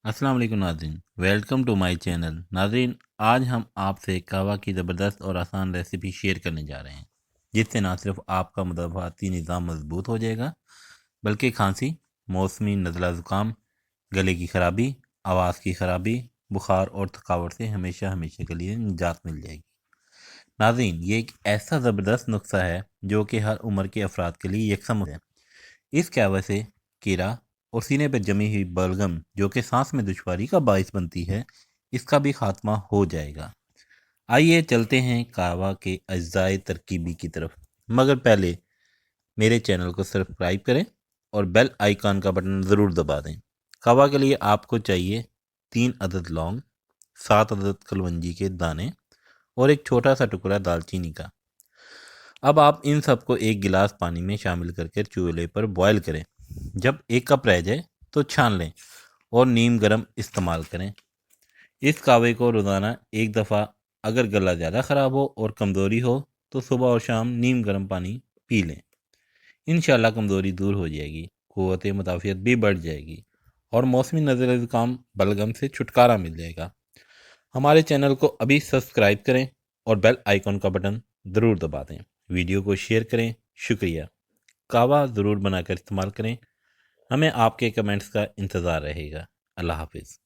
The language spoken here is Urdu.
السلام علیکم ناظرین، ویلکم ٹو مائی چینل۔ ناظرین، آج ہم آپ سے کہوہ کی زبردست اور آسان ریسیپی شیئر کرنے جا رہے ہیں، جس سے نہ صرف آپ کا مدافعتی نظام مضبوط ہو جائے گا، بلکہ کھانسی، موسمی نزلہ زکام، گلے کی خرابی، آواز کی خرابی، بخار اور تھکاوٹ سے ہمیشہ کے لیے نجات مل جائے گی۔ ناظرین، یہ ایک ایسا زبردست نسخہ ہے جو کہ ہر عمر کے افراد کے لیے یکساں ہے۔ اس قہوہ سے کیڑا اور سینے پر جمی ہوئی بلغم جو کہ سانس میں دشواری کا باعث بنتی ہے، اس کا بھی خاتمہ ہو جائے گا۔ آئیے چلتے ہیں قہوہ کے اجزائے ترکیبی کی طرف، مگر پہلے میرے چینل کو سبسکرائب کریں اور بیل آئیکن کا بٹن ضرور دبا دیں۔ قہوہ کے لیے آپ کو چاہیے 3 عدد لونگ، 7 عدد کلونجی کے دانے اور ایک چھوٹا سا ٹکڑا دال چینی کا۔ اب آپ ان سب کو ایک گلاس پانی میں شامل کر کے چولہے پر بوائل کریں۔ جب 1 کپ رہ جائے تو چھان لیں اور نیم گرم استعمال کریں۔ اس قہوے کو روزانہ ایک دفعہ، اگر گلا زیادہ خراب ہو اور کمزوری ہو تو صبح اور شام نیم گرم پانی پی لیں۔ انشاءاللہ کمزوری دور ہو جائے گی، قوت مدافعت بھی بڑھ جائے گی اور موسمی نزلہ زکام بلغم سے چھٹکارا مل جائے گا۔ ہمارے چینل کو ابھی سبسکرائب کریں اور بیل آئیکن کا بٹن ضرور دبا دیں۔ ویڈیو کو شیئر کریں۔ شکریہ۔ قہوہ ضرور بنا کر استعمال کریں۔ ہمیں آپ کے کمنٹس کا انتظار رہے گا۔ اللہ حافظ۔